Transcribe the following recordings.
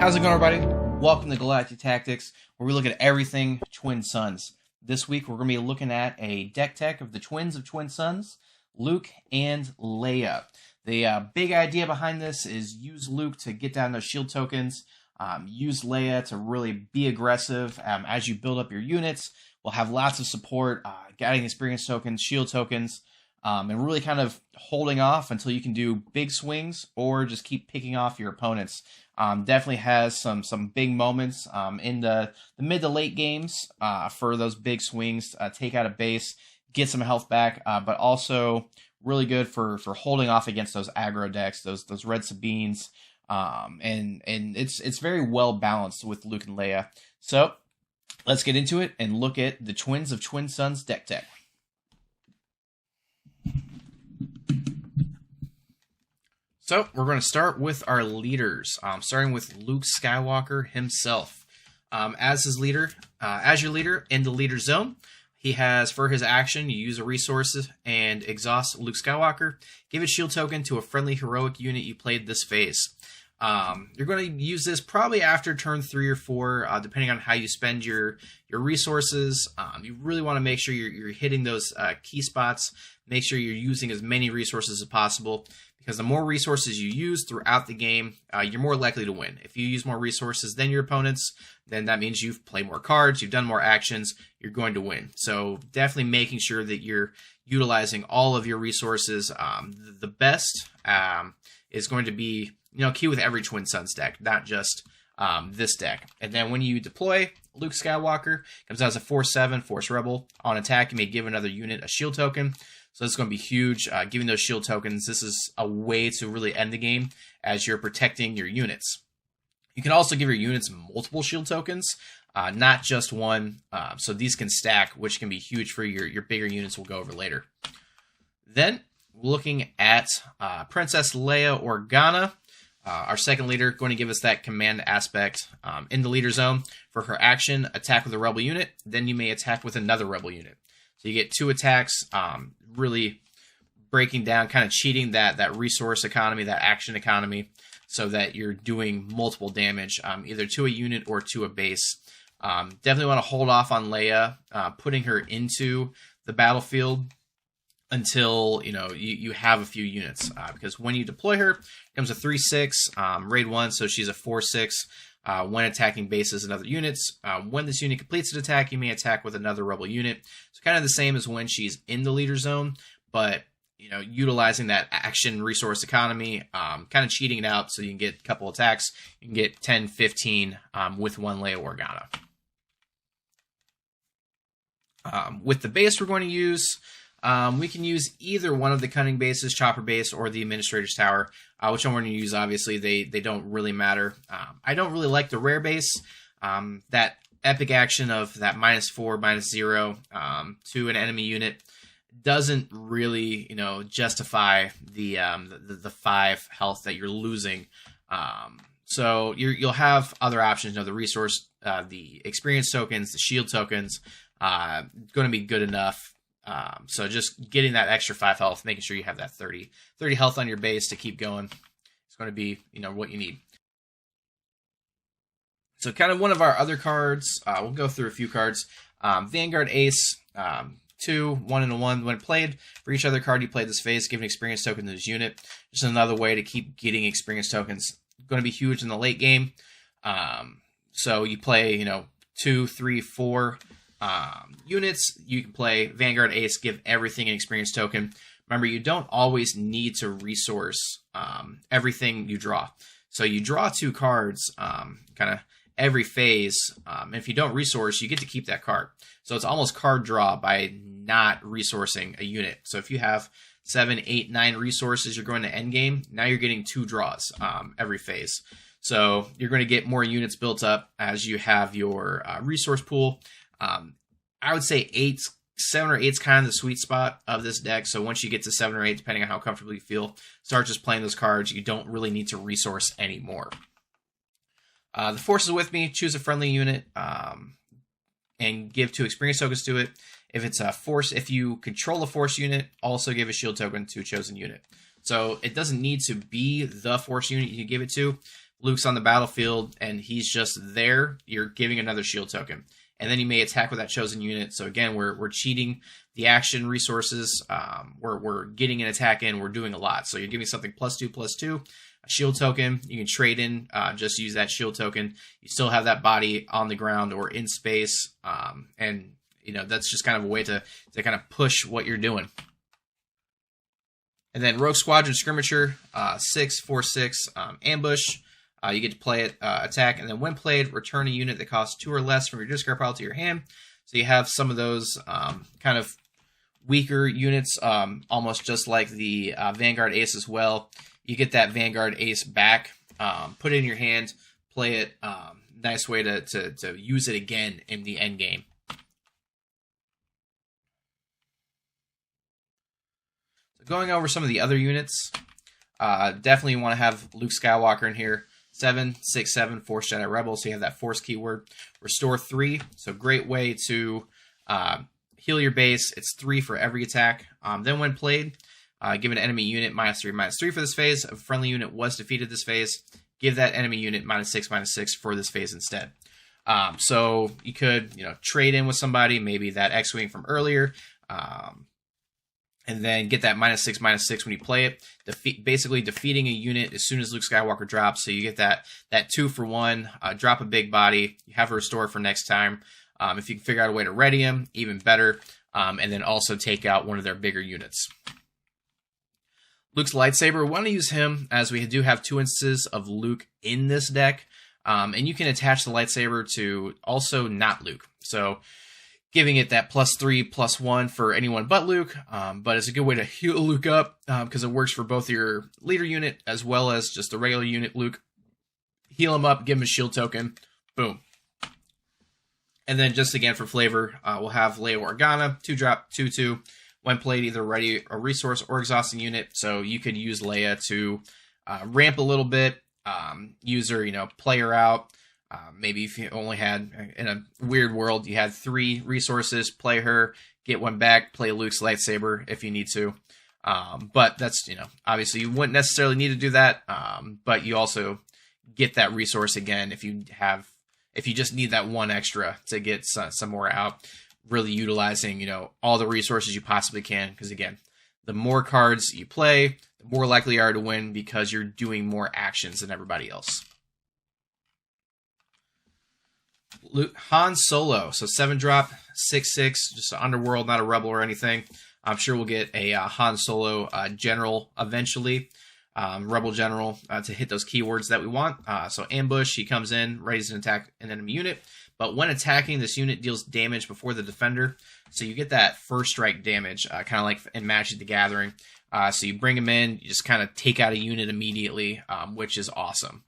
How's it going, everybody? Welcome to Galactic Tactics, where we look at everything Twin Suns. This week, we're going to be looking at a deck tech of the twins of Twin Suns, Luke and Leia. The big idea behind this is use Luke to get down those shield tokens, use Leia to really be aggressive as you build up your units. We'll have lots of support, guiding experience tokens, shield tokens, and really kind of holding off until you can do big swings or just keep picking off your opponents. Definitely has some big moments in the mid to late games for those big swings. Take out a base, get some health back, but also really good for holding off against those aggro decks, those red Sabines, and it's very well balanced with Luke and Leia. So let's get into it and look at the twins of Twin Suns deck tech. So we're going to start with our leaders, starting with Luke Skywalker himself. As your leader in the leader zone, he has, for his action, you use a resource and exhaust Luke Skywalker. Give a shield token to a friendly heroic unit you played this phase. You're going to use this probably after turn 3 or 4, depending on how you spend your resources. You really want to make sure you're hitting those key spots. Make sure you're using as many resources as possible, because the more resources you use throughout the game, you're more likely to win. If you use more resources than your opponents, then that means you've played more cards, you've done more actions, you're going to win. So definitely making sure that you're utilizing all of your resources. The best is going to be key with every Twin Suns deck, not just this deck. And then when you deploy Luke Skywalker, comes out as a 4/7 Force Rebel. On attack, you may give another unit a shield token. So this is going to be huge. Giving those shield tokens, this is a way to really end the game as you're protecting your units. You can also give your units multiple shield tokens, not just one. So these can stack, which can be huge for your bigger units we'll go over later. Then, looking at Princess Leia Organa, our second leader, going to give us that command aspect in the leader zone. For her action, attack with a rebel unit, then you may attack with another rebel unit. So you get 2 attacks, really breaking down, kind of cheating that resource economy, that action economy, so that you're doing multiple damage, either to a unit or to a base. Definitely want to hold off on Leia, putting her into the battlefield until you have a few units, because when you deploy her, it comes a 3/6 raid 1, so she's a 4/6. When attacking bases and other units. When this unit completes an attack, you may attack with another rebel unit. So kind of the same as when she's in the leader zone, but utilizing that action resource economy, kind of cheating it out so you can get a couple attacks. You can get 10, 15 with one Leia Organa. With the base we're going to use, we can use either one of the cunning bases, chopper base, or the administrator's tower. Which one we're going to use, obviously, they don't really matter. I don't really like the rare base. That epic action of that -4, -0 to an enemy unit doesn't really, justify the 5 health that you're losing. So you'll have other options. The resource, the experience tokens, the shield tokens, going to be good enough. So just getting that extra 5 health, making sure you have that 30 health on your base to keep going. It's going to be, what you need. So kind of one of our other cards, we'll go through a few cards. Vanguard Ace, 2, 1 and a 1. When played, for each other card you play this phase, give an experience token to this unit. Just another way to keep getting experience tokens. Going to be huge in the late game. So you play, 2, 3, 4 units, you can play Vanguard Ace, give everything an experience token. Remember, you don't always need to resource everything you draw. So you draw 2 cards kind of every phase, and if you don't resource, you get to keep that card. So it's almost card draw by not resourcing a unit. So if you have 7, 8, 9 resources you're going to endgame, now you're getting 2 draws every phase. So you're going to get more units built up as you have your resource pool. I would say 7 or 8 is kind of the sweet spot of this deck. So once you get to 7 or 8, depending on how comfortable you feel, start just playing those cards. You don't really need to resource anymore. The Force is with me. Choose a friendly unit and give 2 experience tokens to it. If it's a Force, if you control a Force unit, also give a shield token to a chosen unit. So it doesn't need to be the Force unit you give it to, Luke's on the battlefield and he's just there, you're giving another shield token. And then you may attack with that chosen unit. So again, we're cheating the action resources. We're getting an attack in. We're doing a lot. So you're giving something +2/+2, a shield token. You can trade in, just use that shield token. You still have that body on the ground or in space. And, that's just kind of a way to kind of push what you're doing. And then Rogue Squadron Skirmisher, 6/4/6, ambush. You get to play it, attack, and then when played, return a unit that costs 2 or less from your discard pile to your hand. So you have some of those kind of weaker units, almost just like the Vanguard Ace as well. You get that Vanguard Ace back, put it in your hand, play it. Nice way to use it again in the end game. So going over some of the other units, definitely want to have Luke Skywalker in here. 7/6/7 Force Jedi Rebel, so you have that Force keyword. Restore 3, so great way to heal your base. It's 3 for every attack. Then when played, give an enemy unit -3/-3 for this phase. If a friendly unit was defeated this phase, give that enemy unit -6/-6 for this phase instead. So you could trade in with somebody, maybe that X-Wing from earlier, and then get that -6/-6 when you play it. Basically defeating a unit as soon as Luke Skywalker drops. So you get that 2 for 1, drop a big body. You have a restore for next time. If you can figure out a way to ready him, even better. And then also take out one of their bigger units. Luke's lightsaber, we want to use him as we do have 2 instances of Luke in this deck. And you can attach the lightsaber to also not Luke. So giving it that +3/+1 for anyone but Luke, but it's a good way to heal Luke up because it works for both your leader unit as well as just the regular unit Luke. Heal him up, give him a shield token, boom. And then just again for flavor, we'll have Leia Organa, 2-drop, 2/2. When played, either ready a resource or exhausting unit, so you could use Leia to ramp a little bit, use her, play her out. Maybe if you only had, in a weird world, you had 3 resources, play her, get one back, play Luke's lightsaber if you need to. But that's, obviously you wouldn't necessarily need to do that. But you also get that resource again if you just need that 1 extra to get some more out, really utilizing, all the resources you possibly can. Because again, the more cards you play, the more likely you are to win because you're doing more actions than everybody else. Han Solo, so 7-drop, 6/6, just an underworld, not a rebel or anything. I'm sure we'll get a Han Solo general eventually, rebel general, to hit those keywords that we want. So ambush, he comes in, ready to attack an enemy unit, but when attacking, this unit deals damage before the defender, so you get that first strike damage, kind of like in Magic the Gathering. So you bring him in, you just kind of take out a unit immediately, which is awesome.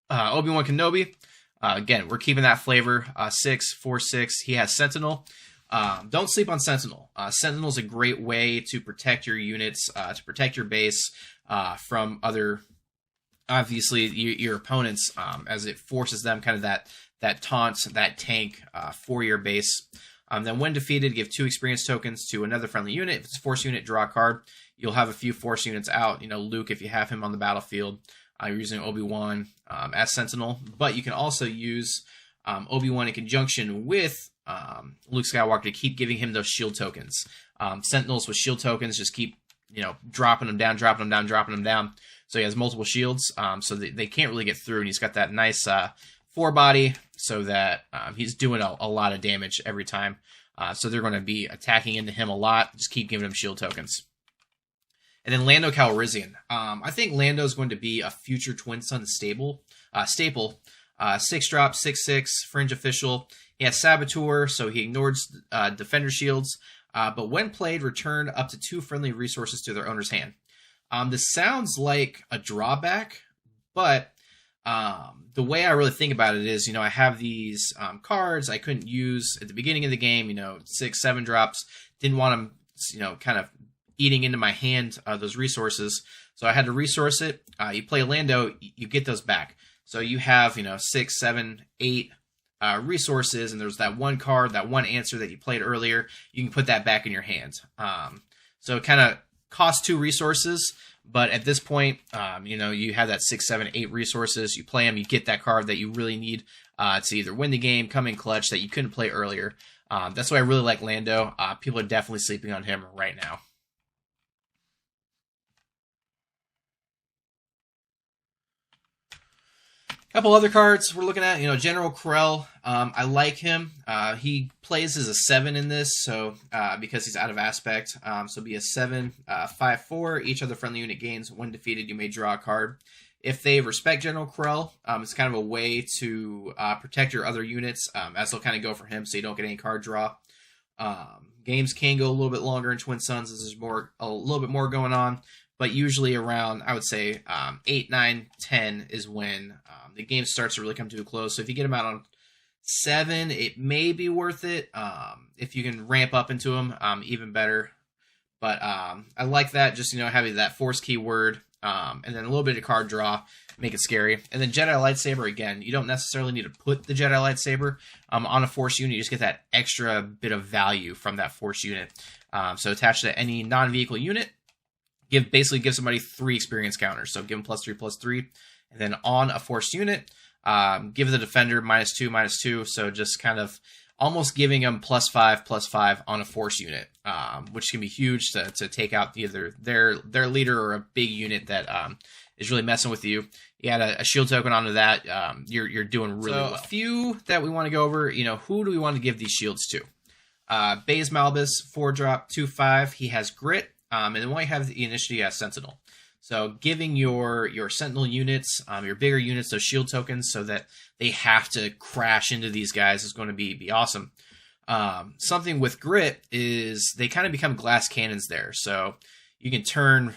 Obi-Wan Kenobi. Again, we're keeping that flavor. 6/4/6. He has Sentinel. Don't sleep on Sentinel. Sentinel is a great way to protect your units, to protect your base from other, obviously, your opponents, as it forces them kind of that taunt, that tank for your base. Then when defeated, give 2 experience tokens to another friendly unit. If it's a Force unit, draw a card. You'll have a few Force units out. Luke, if you have him on the battlefield. You're using Obi-Wan as Sentinel, but you can also use Obi-Wan in conjunction with Luke Skywalker to keep giving him those shield tokens. Sentinels with shield tokens just keep, dropping them down, dropping them down. So he has multiple shields, so they can't really get through, and he's got that nice 4-body, so that he's doing a lot of damage every time. So they're going to be attacking into him a lot. Just keep giving him shield tokens. And then Lando Calrissian. I think Lando is going to be a future Twin Sun staple. 6-drop, 6/6, fringe official. He has Saboteur, so he ignores defender shields. But when played, return up to 2 friendly resources to their owner's hand. This sounds like a drawback, but the way I really think about it is, I have these cards I couldn't use at the beginning of the game, 6, 7 drops. Didn't want them, kind of eating into my hand those resources, so I had to resource it. You play Lando, you get those back. So you have 6, 7, 8 resources, and there's that 1 card, that 1 answer that you played earlier. You can put that back in your hand. So it kind of costs 2 resources, But at this point, you have that 6, 7, 8 resources. You play them, you get that card that you really need to either win the game, come in clutch that you couldn't play earlier. That's why I really like Lando. People are definitely sleeping on him right now. Couple other cards we're looking at, General Krell. I like him. He plays as a 7 in this, so because he's out of aspect. So be a 7, 5/4. Each other friendly unit gains. When defeated, you may draw a card. If they respect General Krell, it's kind of a way to protect your other units, as they'll kind of go for him, so you don't get any card draw. Games can go a little bit longer in Twin Suns as there's a little bit more going on. But usually around, I would say, 8, 9, 10 is when the game starts to really come to a close. So if you get them out on 7, it may be worth it. If you can ramp up into them, even better. But I like that, just, having that force keyword, and then a little bit of card draw, make it scary. And then Jedi Lightsaber, again, you don't necessarily need to put the Jedi Lightsaber on a force unit. You just get that extra bit of value from that force unit. So attach to any non-vehicle unit. Basically give somebody 3 experience counters. So give them +3/+3. And then on a forced unit, give the defender -2/-2. So just kind of almost giving them +5/+5 on a force unit, which can be huge to take out either their leader or a big unit that is really messing with you. You add a shield token onto that, you're doing really well. A few that we want to go over, who do we want to give these shields to? Baze Malbus, 4-drop, 2/5. He has grit. And then when you have the initiative, you have Sentinel. So giving your Sentinel units, your bigger units, those shield tokens, so that they have to crash into these guys is going to be awesome. Something with grit is they kind of become glass cannons there. So you can turn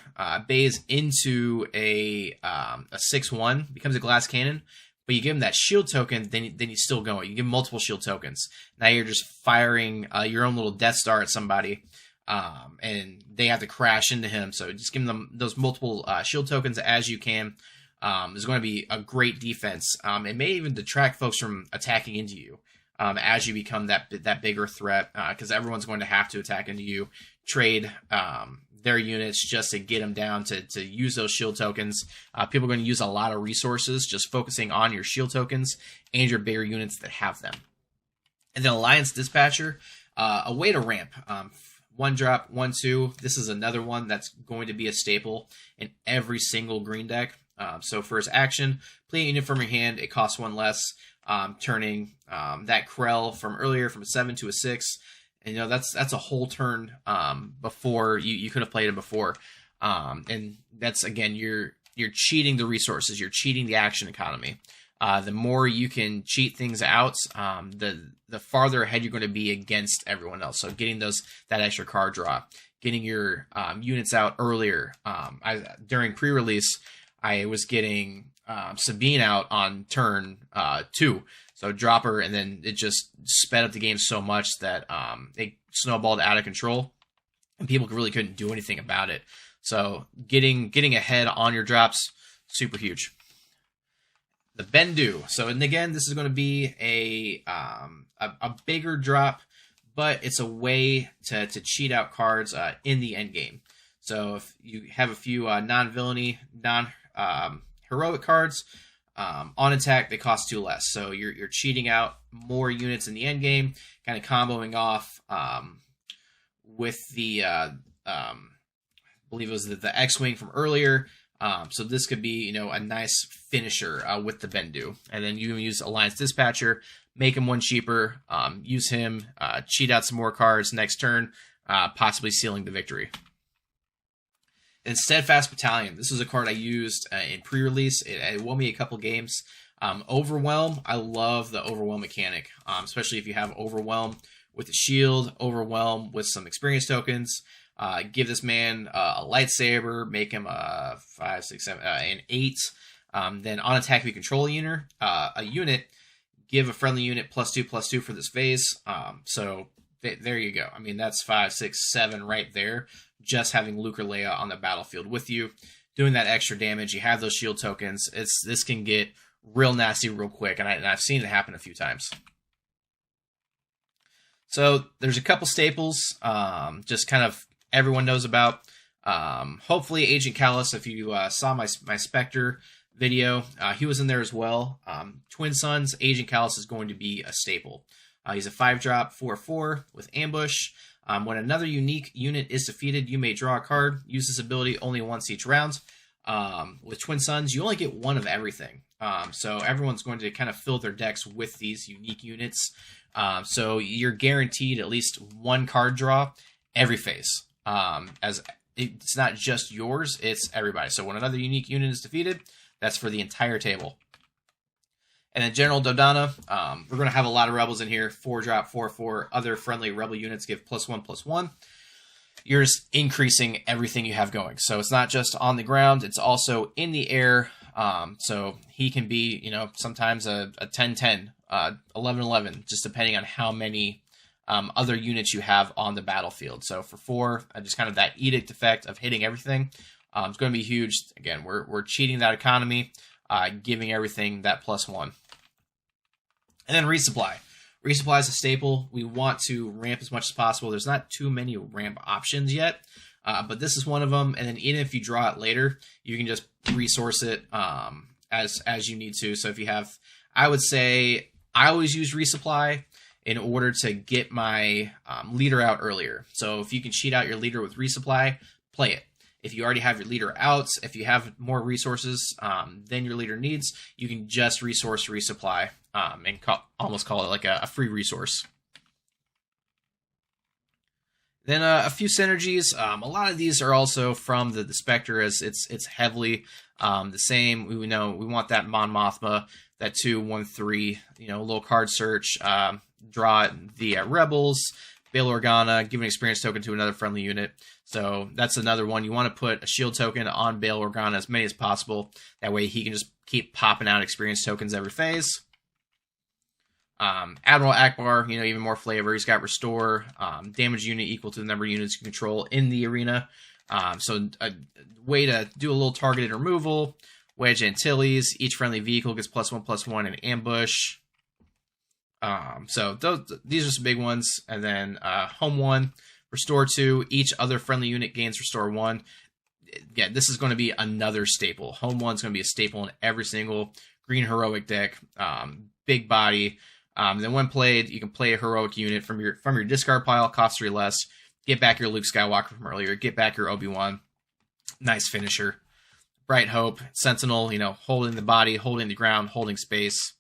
Baze into a 6/1, becomes a glass cannon, but you give him that shield token, then he's still going. You give him multiple shield tokens. Now you're just firing your own little Death Star at somebody. And they have to crash into him. So just giving them those multiple shield tokens as you can is going to be a great defense. It may even detract folks from attacking into you as you become that bigger threat, because everyone's going to have to attack into you, trade their units just to get them down to use those shield tokens. People are going to use a lot of resources just focusing on your shield tokens and your bigger units that have them. And then Alliance Dispatcher, a way to ramp. 1-drop, 1/2. This is another one that's going to be a staple in every single green deck. So for his action, play a unit from your hand. It costs 1 less, turning that Krell from earlier from a 7 to a 6. And that's a whole turn before you could have played him before. And that's, again, you're cheating the resources. You're cheating the action economy. The more you can cheat things out, the farther ahead you're going to be against everyone else. So getting that extra card draw, getting your units out earlier. During pre-release, I was getting Sabine out on turn 2. So drop her, and then it just sped up the game so much that it snowballed out of control, and people really couldn't do anything about it. So getting ahead on your drops, super huge. The Bendu. So, and again, this is going to be a bigger drop, but it's a way to cheat out cards in the end game. So if you have a few non-villainy, non-heroic cards on attack, they cost 2 less. So you're cheating out more units in the end game, kind of comboing off with the I believe it was the X-Wing from earlier. So this could be, a nice finisher with the Bendu. And then you can use Alliance Dispatcher, make him 1 cheaper, use him, cheat out some more cards next turn, possibly sealing the victory. And Steadfast Battalion. This is a card I used in pre-release. It won me a couple games. Overwhelm. I love the Overwhelm mechanic, especially if you have Overwhelm with a shield, Overwhelm with some experience tokens. Give this man a lightsaber, make him a 5, 6, 7, an 8. Then on attack, if you control a unit, give a friendly unit +2/+2 for this phase. So there you go. I mean, that's 5, 6, 7 right there. Just having Luke or Leia on the battlefield with you, doing that extra damage. You have those shield tokens. This can get real nasty real quick, and I've seen it happen a few times. So there's a couple staples, just kind of everyone knows about. Hopefully Agent Callus, if you saw my Spectre video, he was in there as well. Twin Suns, Agent Callus is going to be a staple. He's a 5-drop 4/4 with ambush. When another unique unit is defeated, you may draw a card. Use this ability only once each round. With Twin Suns, you only get one of everything. So everyone's going to kind of fill their decks with these unique units. So you're guaranteed at least one card draw every phase. As it's not just yours, it's everybody. So when another unique unit is defeated, that's for the entire table. And then General Dodonna, we're going to have a lot of rebels in here. 4-drop 4/4. Other friendly rebel units give +1/+1. You're just increasing everything you have going. So it's not just on the ground, it's also in the air. So he can be, you know, sometimes a 10-10, 11-11, just depending on how many other units you have on the battlefield. So for 4, just kind of that edict effect of hitting everything, it's going to be huge. Again, we're cheating that economy, giving everything that +1. And then resupply. Resupply is a staple. We want to ramp as much as possible. There's not too many ramp options yet, but this is one of them. And then even if you draw it later, you can just resource it as you need to. So if you have, I would say, I always use resupply in order to get my leader out earlier. So if you can cheat out your leader with resupply, play it. If you already have your leader out, if you have more resources than your leader needs, you can just resupply and almost call it like a free resource. Then a few synergies. A lot of these are also from the Spectre, as it's heavily the same. We know we want that Mon Mothma, that 2/1/3, you know, a little card search, draw the rebels, Bail Organa, give an experience token to another friendly unit. So that's another one. You want to put a shield token on Bail Organa, as many as possible. That way he can just keep popping out experience tokens every phase. Admiral Akbar, you know, even more flavor. He's got restore, damage unit equal to the number of units you control in the arena. So a way to do a little targeted removal. Wedge Antilles. Each friendly vehicle gets +1/+1 in ambush. So these are some big ones. And then home 1, restore 2. Each other friendly unit gains restore 1. Yeah, this is going to be another staple. Home 1 is going to be a staple in every single green heroic deck. Big body. Then when played, you can play a heroic unit from your discard pile, cost 3 less. Get back your Luke Skywalker from earlier. Get back your Obi-Wan. Nice finisher. Bright Hope, Sentinel, you know, holding the body, holding the ground, holding space.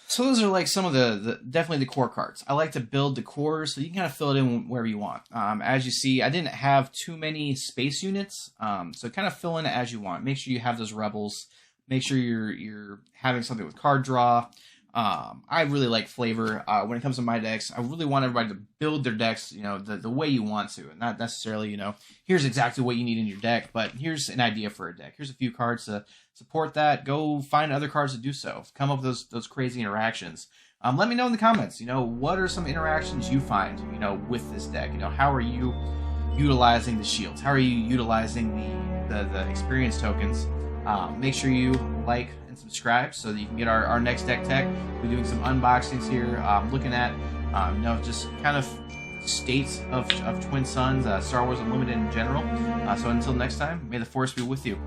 So those are like some of the definitely the core cards. I like to build the cores so you can kind of fill it in wherever you want. As you see, I didn't have too many space units, so kind of fill in it as you want. Make sure you have those rebels. Make sure you're having something with card draw. I really like flavor when it comes to my decks. I really want everybody to build their decks, you know, the way you want to, and not necessarily, you know, here's exactly what you need in your deck, but here's an idea for a deck. Here's a few cards to support that. Go find other cards to do so. Come up with those crazy interactions. Let me know in the comments, you know, what are some interactions you find, you know, with this deck? You know, how are you utilizing the shields? How are you utilizing the experience tokens? Make sure you like and subscribe so that you can get our next deck tech. We're doing some unboxings here, looking at you know, just kind of state of Twin Suns, Star Wars Unlimited in general. So until next time, may the Force be with you.